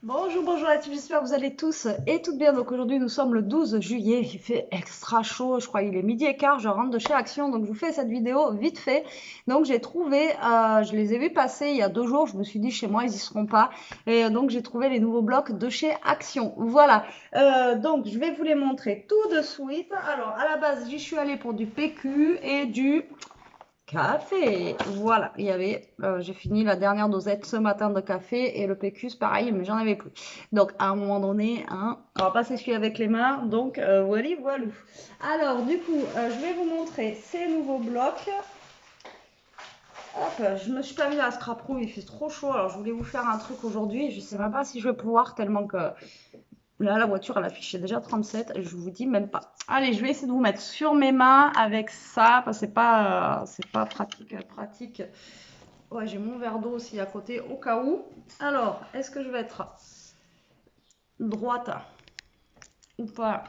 Bonjour, bonjour à tous, j'espère que vous allez tous et toutes bien. Donc aujourd'hui nous sommes le 12 juillet, il fait extra chaud, je crois il est midi et quart, je rentre de chez Action, donc je vous fais cette vidéo vite fait. Donc j'ai trouvé, je les ai vus passer il y a 2 jours, je me suis dit chez moi ils y seront pas. Et donc j'ai trouvé les nouveaux blocs de chez Action. Voilà, donc je vais vous les montrer tout de suite. Alors à la base j'y suis allée pour du PQ et du café. Voilà, j'ai fini la dernière dosette ce matin de café et le PQ, c'est pareil, mais j'en avais plus. Donc, à un moment donné, hein, on va pas s'essuyer avec les mains. Donc, voilà, voilà. Alors, du coup, je vais vous montrer ces nouveaux blocs. Hop, je me suis pas mis à scrap room, il fait trop chaud. Alors, je voulais vous faire un truc aujourd'hui. Je sais même pas si je vais pouvoir tellement que là, la voiture, elle affichait déjà 37 et je vous dis même pas. Allez, je vais essayer de vous mettre sur mes mains avec ça parce que c'est pas pratique. Ouais, j'ai mon verre d'eau aussi à côté au cas où. Alors, est-ce que je vais être droite ou pas?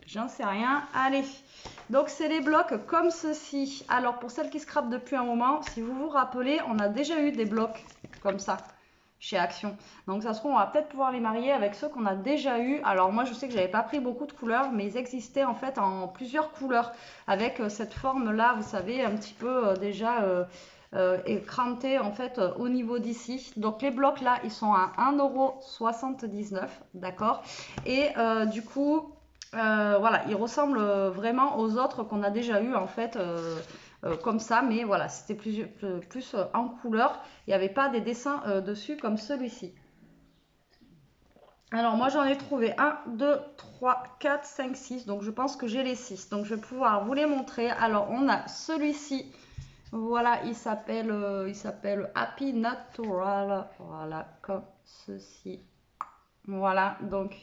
J'en sais rien. Allez. Donc, c'est les blocs comme ceci. Alors, pour celles qui scrapent depuis un moment, si vous vous rappelez, on a déjà eu des blocs comme ça chez Action. Donc, ça se trouve, on va peut-être pouvoir les marier avec ceux qu'on a déjà eu. Alors, moi, je sais que j'avais pas pris beaucoup de couleurs, mais ils existaient en fait en plusieurs couleurs avec cette forme-là, vous savez, un petit peu déjà écranté en fait au niveau d'ici. Donc, les blocs là, ils sont à 1,79 €, d'accord? Et du coup, voilà, ils ressemblent vraiment aux autres qu'on a déjà eu en fait. Comme ça, mais voilà, c'était plus en couleur. Il n'y avait pas des dessins dessus comme celui-ci. Alors moi j'en ai trouvé un, 2, 3, 4, 5, 6. Donc je pense que j'ai les 6. Donc je vais pouvoir vous les montrer. Alors on a celui-ci. Voilà, il s'appelle Happy Natural. Voilà, comme ceci. Voilà, donc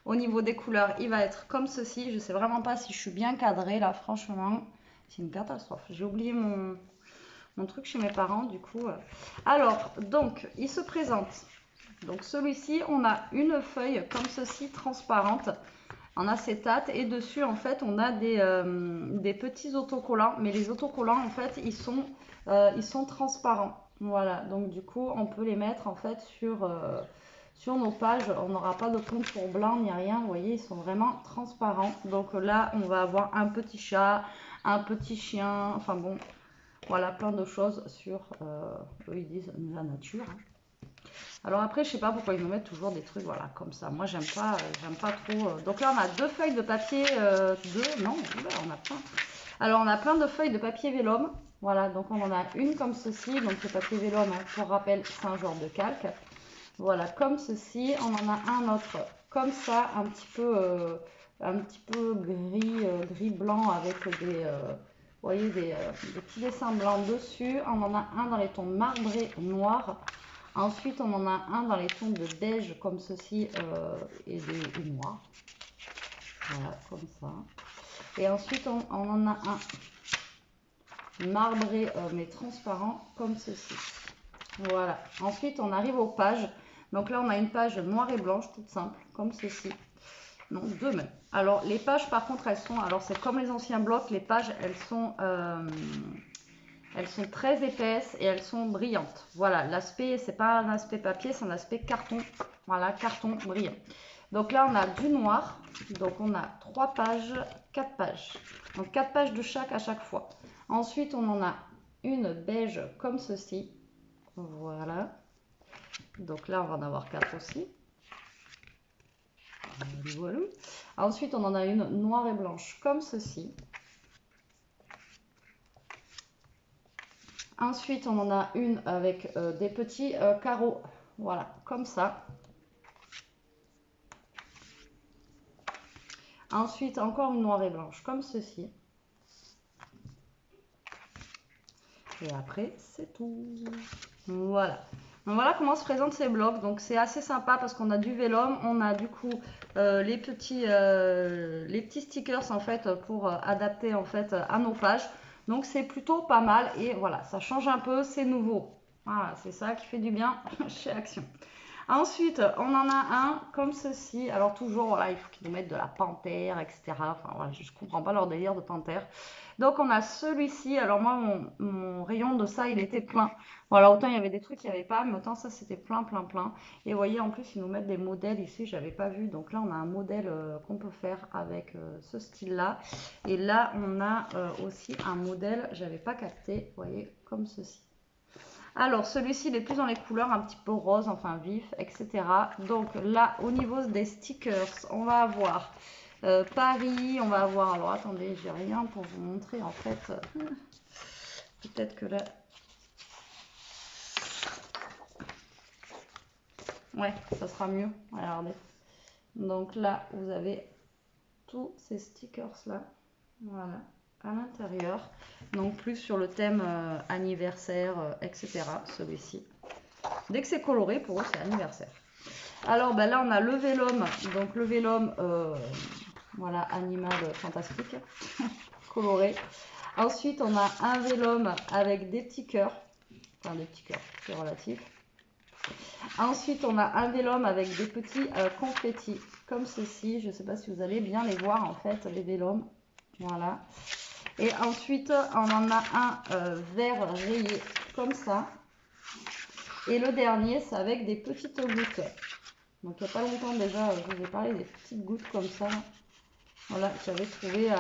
au niveau des couleurs, il va être comme ceci. Je sais vraiment pas si je suis bien cadrée là, franchement. C'est une catastrophe. J'ai oublié mon truc chez mes parents, du coup. Alors, donc, il se présente. Donc, celui-ci, on a une feuille comme ceci, transparente, en acétate. Et dessus, en fait, on a des petits autocollants. Mais les autocollants, en fait, ils sont transparents. Voilà, donc du coup, on peut les mettre, en fait, sur nos pages. On n'aura pas de contour blanc ni rien. Vous voyez, ils sont vraiment transparents. Donc là, on va avoir un petit chat, un petit chien. Enfin bon, voilà, plein de choses sur, eux ils disent la nature. Alors après, je sais pas pourquoi ils nous mettent toujours des trucs, voilà, comme ça. Moi, j'aime pas trop. Donc là, on a deux feuilles de papier, non, oula, on a plein. Alors, on a plein de feuilles de papier vélum. Voilà, donc on en a une comme ceci. Donc le papier vélum, hein, pour rappel, c'est un genre de calque. Voilà, comme ceci. On en a un autre comme ça, un petit peu gris, gris blanc avec vous voyez, des petits dessins blancs dessus. On en a un dans les tons marbré noir. Ensuite, on en a un dans les tons de beige comme ceci et noir. Voilà, comme ça. Et ensuite, on en a un marbré mais transparent comme ceci. Voilà. Ensuite, on arrive aux pages. Donc là, on a une page noire et blanche, toute simple, comme ceci. Non, deux même. Alors, les pages, par contre, alors c'est comme les anciens blocs, les pages, elles sont très épaisses et elles sont brillantes. Voilà, l'aspect, c'est pas un aspect papier, c'est un aspect carton. Voilà, carton brillant. Donc là, on a du noir. Donc on a 3 pages, 4 pages. Donc 4 pages de chaque à chaque fois. Ensuite, on en a une beige comme ceci. Voilà. Donc là, on va en avoir 4 aussi. Voilà. Ensuite, on en a une noire et blanche comme ceci. Ensuite, on en a une avec des petits carreaux. Voilà, comme ça. Ensuite, encore une noire et blanche comme ceci. Et après, c'est tout. Voilà. Donc voilà comment se présentent ces blocs. Donc c'est assez sympa parce qu'on a du vélum, on a du coup les petits stickers en fait pour adapter en fait à nos pages. Donc c'est plutôt pas mal et voilà, ça change un peu, c'est nouveau. Voilà, c'est ça qui fait du bien chez Action. Ensuite, on en a un comme ceci. Alors toujours, voilà, il faut qu'ils nous mettent de la panthère, etc. Enfin, voilà, je ne comprends pas leur délire de panthère. Donc, on a celui-ci. Alors moi, mon rayon de ça, il était plein. Voilà, autant il y avait des trucs qu'il n'y avait pas, mais autant ça, c'était plein, plein, plein. Et vous voyez, en plus, ils nous mettent des modèles ici, je n'avais pas vu. Donc là, on a un modèle qu'on peut faire avec ce style-là. Et là, on a aussi un modèle, j'avais pas capté, vous voyez, comme ceci. Alors, celui-ci, il est plus dans les couleurs un petit peu rose, enfin vif, etc. Donc là, au niveau des stickers, on va avoir Paris, on va avoir... Alors, attendez, j'ai rien pour vous montrer, en fait. Peut-être que là... Ouais, ça sera mieux. Regardez. Donc là, vous avez tous ces stickers-là. Voilà, à l'intérieur. Donc plus sur le thème anniversaire, etc. Celui-ci. Dès que c'est coloré, pour eux, c'est anniversaire. Alors ben là, on a le vélum. Donc le vélum, voilà, animal fantastique, coloré. Ensuite, on a un vélum avec des petits cœurs. Enfin, des petits cœurs, c'est relatif. Ensuite, on a un vélum avec des petits confettis, comme ceci. Je ne sais pas si vous allez bien les voir, en fait, les vélums. Voilà. Et ensuite, on en a un vert rayé, comme ça. Et le dernier, c'est avec des petites gouttes. Donc, il n'y a pas longtemps déjà, je vous ai parlé des petites gouttes comme ça. Voilà, j'avais trouvé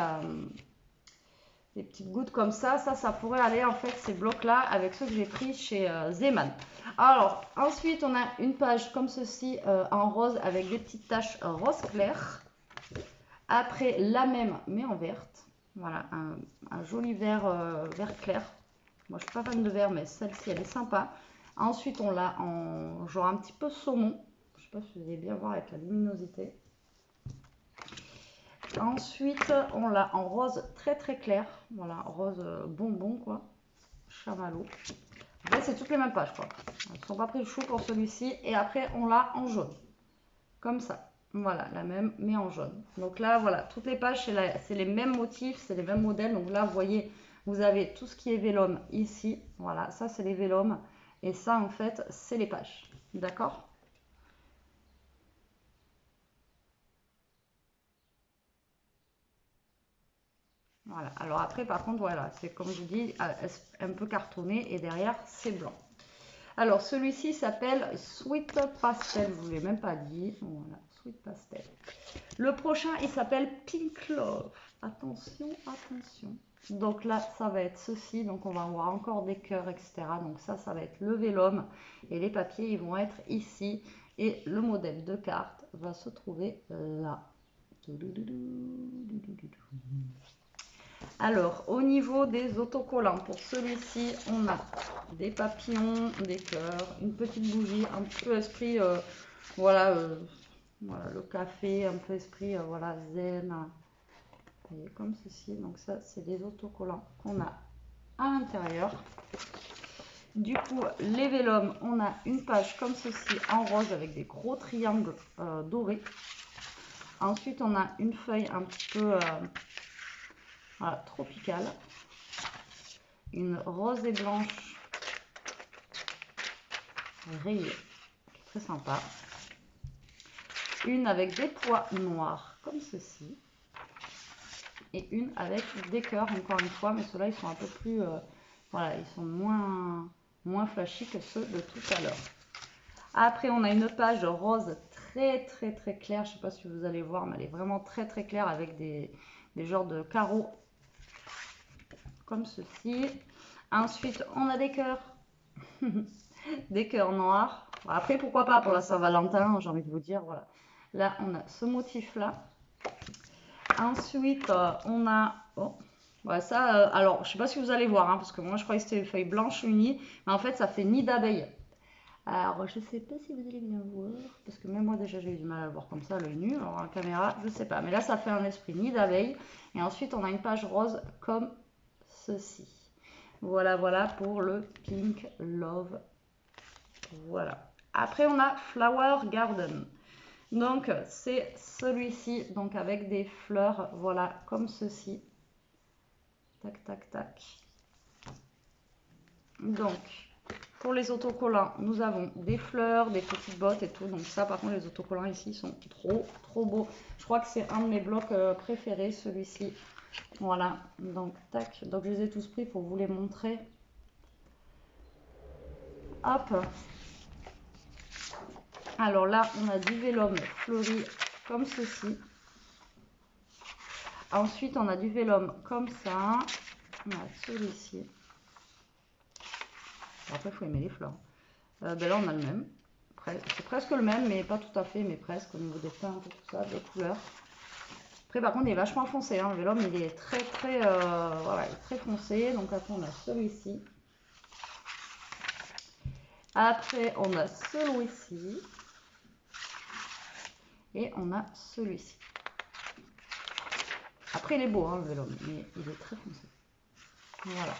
des petites gouttes comme ça. Ça pourrait aller, en fait, ces blocs-là, avec ceux que j'ai pris chez Zeman. Alors, ensuite, on a une page comme ceci, en rose, avec des petites taches rose clair. Après, la même, mais en verte. Voilà, un joli vert, vert clair. Moi, je suis pas fan de vert, mais celle-ci, elle est sympa. Ensuite, on l'a en genre un petit peu saumon. Je sais pas si vous allez bien voir avec la luminosité. Ensuite, on l'a en rose très très clair. Voilà, rose bonbon, quoi. Chamallow. Là, c'est toutes les mêmes pages, quoi. Ils ne sont pas pris le chou pour celui-ci. Et après, on l'a en jaune. Comme ça. Voilà, la même, mais en jaune. Donc là, voilà, toutes les pages, c'est les mêmes motifs, c'est les mêmes modèles. Donc là, vous voyez, vous avez tout ce qui est vélum ici. Voilà, ça, c'est les vélums. Et ça, en fait, c'est les pages. D'accord? Voilà. Alors après, par contre, voilà, c'est comme je dis, un peu cartonné. Et derrière, c'est blanc. Alors, celui-ci s'appelle Sweet Pastel. Je ne vous l'ai même pas dit. Voilà, Sweet Pastel. Le prochain, il s'appelle Pink Love. Attention, attention. Donc là, ça va être ceci. Donc on va avoir encore des cœurs, etc. Donc ça va être le vélum. Et les papiers, ils vont être ici. Et le modèle de carte va se trouver là. Alors, au niveau des autocollants, pour celui-ci, on a des papillons, des cœurs, une petite bougie, un petit peu esprit, voilà, voilà, le café, un peu esprit, voilà, zen. Vous voyez, comme ceci. Donc ça, c'est des autocollants qu'on a à l'intérieur. Du coup, les vélums, on a une page comme ceci en rose avec des gros triangles dorés. Ensuite, on a une feuille un petit peu voilà, tropicale. Une rose et blanche rayée, qui est très sympa. Une avec des pois noirs, comme ceci. Et une avec des cœurs, encore une fois, mais ceux-là, ils sont un peu plus... voilà, ils sont moins flashy que ceux de tout à l'heure. Après, on a une page rose très, très, très claire. Je ne sais pas si vous allez voir, mais elle est vraiment très, très claire avec des genres de carreaux comme ceci. Ensuite, on a des cœurs. Des cœurs noirs. Après, pourquoi pas pour la Saint-Valentin, j'ai envie de vous dire, voilà. Là, on a ce motif-là. Ensuite, on a... Oh, ouais, ça, alors, je sais pas si vous allez voir, hein, parce que moi, je croyais que c'était une feuille blanche unie, mais en fait, ça fait nid d'abeille. Alors, je sais pas si vous allez bien voir, parce que même moi, déjà, j'ai eu du mal à le voir comme ça, l'œil nu. Alors, en caméra, je sais pas. Mais là, ça fait un esprit nid d'abeille. Et ensuite, on a une page rose comme ceci. Voilà, voilà pour le Pink Love. Voilà. Après, on a Flower Garden. Donc, c'est celui-ci, donc avec des fleurs, voilà, comme ceci. Tac, tac, tac. Donc, Pour les autocollants, nous avons des fleurs, des petites bottes et tout. Donc ça, par contre, les autocollants ici sont trop beaux. Je crois que c'est un de mes blocs préférés, celui-ci. Voilà, donc tac. Donc je les ai tous pris pour vous les montrer. Hop. Alors là, on a du vélum fleuri comme ceci. Ensuite, on a du vélum comme ça. On a celui-ci. Après, il faut aimer les fleurs. Ben là, on a le même. C'est presque le même, mais pas tout à fait, mais presque au niveau des teintes et tout ça, des couleurs. Après, par contre, il est vachement foncé. Hein. Le vélum, il est voilà, il est très foncé. Donc après, on a celui-ci. Après, on a celui-ci. Et on a celui-ci. Après, il est beau, hein, le vélum, mais il est très foncé. Voilà.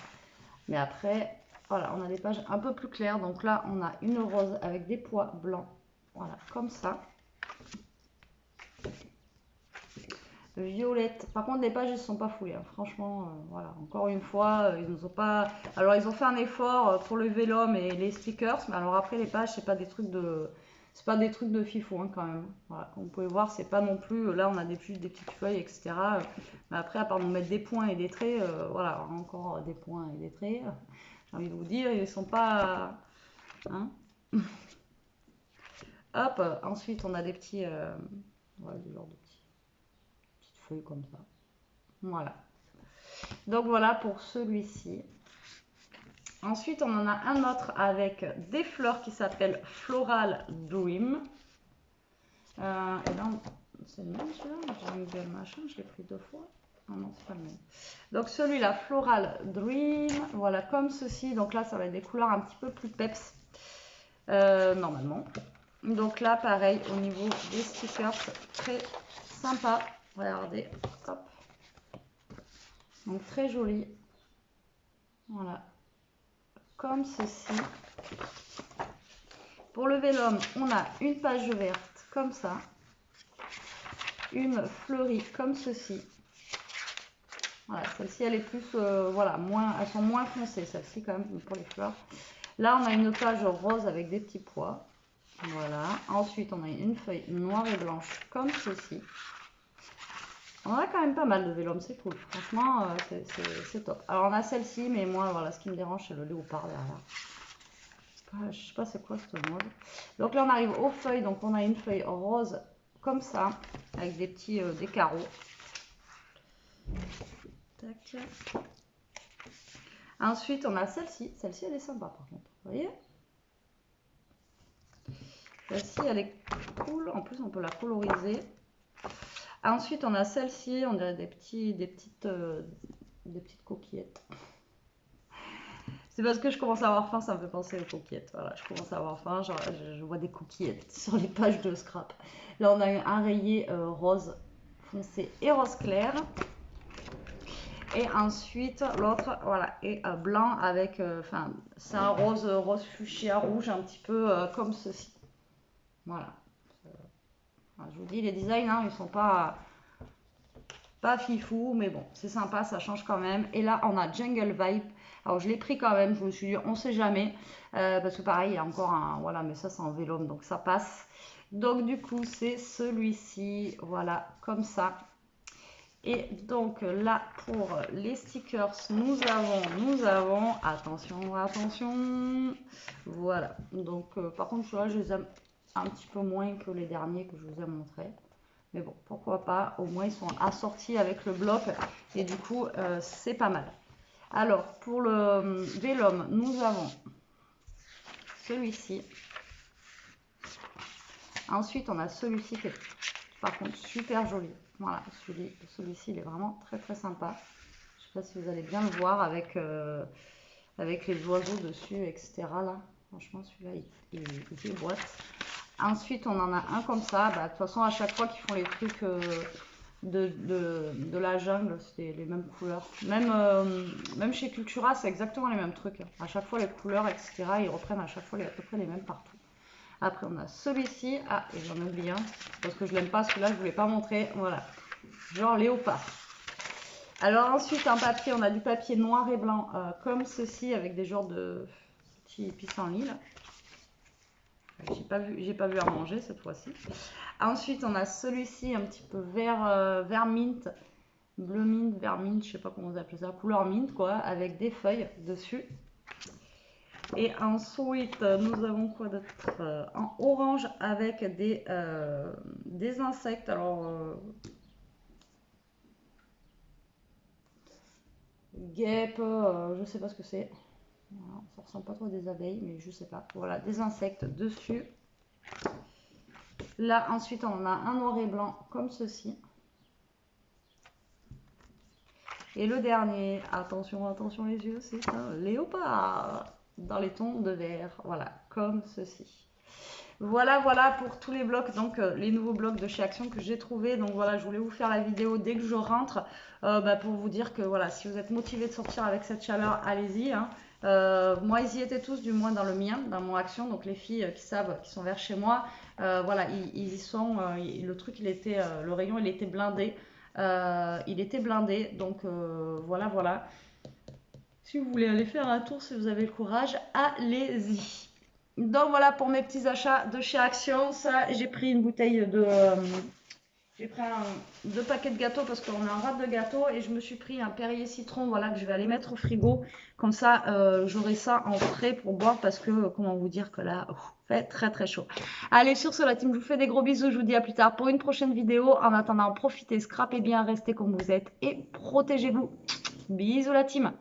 Mais après, voilà, on a des pages un peu plus claires. Donc là, on a une rose avec des pois blancs. Voilà, comme ça. Violette. Par contre, les pages, elles ne sont pas foulées. Hein. Franchement, voilà. Encore une fois, ils nous ont pas. Alors, ils ont fait un effort pour le vélum et les stickers. Mais alors après, les pages, c'est pas des trucs de. C'est pas des trucs de fifou hein, quand même. Voilà, comme vous pouvez voir, c'est pas non plus. Là, on a des petites feuilles, etc. Mais après, à part nous mettre des points et des traits, voilà, encore des points et des traits. J'ai envie de vous dire, ils sont pas. Hein. Hop. Ensuite, on a des petits. Voilà, du genre de petites feuilles comme ça. Voilà. Donc voilà pour celui-ci. Ensuite, on en a un autre avec des fleurs qui s'appelle Floral Dream. Et là, c'est le même celui-là. J'ai mis le machin, je l'ai pris 2 fois. Ah non, c'est pas le même. Donc celui-là, Floral Dream. Voilà, comme ceci. Donc là, ça va être des couleurs un petit peu plus peps. Normalement. Donc là, pareil, au niveau des stickers, très sympa. Regardez. Hop. Donc très joli. Voilà. Comme ceci. Pour le vélum, on a une page verte comme ça. Une fleurie comme ceci. Voilà, celle-ci elle est plus, voilà, elles sont moins foncées, celle-ci quand même pour les fleurs. Là, on a une page rose avec des petits pois. Voilà. Ensuite, on a une feuille noire et blanche comme ceci. On a quand même pas mal de vélum, c'est cool. Franchement, c'est top. Alors, on a celle-ci, mais moi, voilà, ce qui me dérange, c'est le léopard derrière. Je sais pas c'est quoi ce mode. Donc là, on arrive aux feuilles. Donc, on a une feuille rose comme ça, avec des petits des carreaux. Tac. Ensuite, on a celle-ci. Celle-ci, elle est sympa, par contre. Vous voyez? Celle-ci, elle est cool. En plus, on peut la coloriser. Ensuite, on a celle-ci. On a des petites coquillettes. C'est parce que je commence à avoir faim, ça me fait penser aux coquillettes. Voilà, je commence à avoir faim, genre, je vois des coquillettes sur les pages de scrap. Là, on a un rayé rose foncé et rose clair. Et ensuite, l'autre, voilà, est blanc avec, enfin, c'est un rose fuchsia rouge, un petit peu comme ceci. Voilà. Je vous dis, les designs, hein, ils sont pas fifou, mais bon, c'est sympa, ça change quand même. Et là, on a Jungle Vibe. Alors, je l'ai pris quand même, je me suis dit, on sait jamais. Parce que pareil, il y a encore un, voilà, mais ça, c'est en vélum, donc ça passe. Donc, du coup, c'est celui-ci, voilà, comme ça. Et donc, là, pour les stickers, nous avons, attention, voilà. Donc, par contre, ceux-là, je les aime un petit peu moins que les derniers que je vous ai montrés. Mais bon, pourquoi pas, au moins ils sont assortis avec le bloc et du coup c'est pas mal. Alors pour le vélum, nous avons celui-ci. Ensuite on a celui-ci qui est par contre super joli. Voilà, celui-ci il est vraiment très sympa. Je sais pas si vous allez bien le voir avec les oiseaux dessus, etc. Là, franchement celui-là il déboîte. Ensuite, on en a un comme ça. Bah, de toute façon, à chaque fois qu'ils font les trucs de la jungle, c'est les mêmes couleurs. Même chez Cultura, c'est exactement les mêmes trucs. À chaque fois, les couleurs, etc., ils reprennent à chaque fois à peu près les mêmes partout. Après, on a celui-ci. Ah, et j'en oublie un. Parce que je l'aime pas, celui-là, je ne voulais pas montrer. Voilà. Genre léopard. Alors ensuite, un papier. On a du papier noir et blanc, comme ceci, avec des genres de pissenlit là. J'ai pas vu à manger cette fois-ci. Ensuite, on a celui-ci un petit peu vert mint, bleu mint, vert mint, je sais pas comment vous appelez ça, couleur mint quoi, avec des feuilles dessus. Et ensuite, nous avons quoi d'autre en orange avec des insectes. Alors, guêpes, je sais pas ce que c'est. Voilà, ça ressemble pas trop à des abeilles, mais je sais pas. Voilà, des insectes dessus. Là, ensuite, on a un noir et blanc comme ceci. Et le dernier, attention, attention les yeux, c'est un léopard dans les tons de vert. Voilà, comme ceci. Voilà, voilà pour tous les blocs, donc les nouveaux blocs de chez Action que j'ai trouvé. Donc voilà, je voulais vous faire la vidéo dès que je rentre pour vous dire que voilà, si vous êtes motivé de sortir avec cette chaleur, allez-y. Hein. Moi, ils y étaient tous, du moins dans le mien, dans mon Action. Donc les filles qui savent, qui sont vers chez moi, voilà, ils y sont. Le truc, le rayon, il était blindé. Donc voilà, voilà. Si vous voulez aller faire un tour, si vous avez le courage, allez-y. Donc voilà pour mes petits achats de chez Action. Ça, j'ai pris une bouteille de... j'ai pris 2 paquets de gâteaux parce qu'on a un rate de gâteaux et je me suis pris un Perrier citron, voilà, que je vais aller mettre au frigo. Comme ça, j'aurai ça en frais pour boire parce que, comment vous dire que là, fait très très chaud. Allez, sur ce, la team, je vous fais des gros bisous. Je vous dis à plus tard pour une prochaine vidéo. En attendant, profitez, scrapez bien, restez comme vous êtes et protégez-vous. Bisous la team.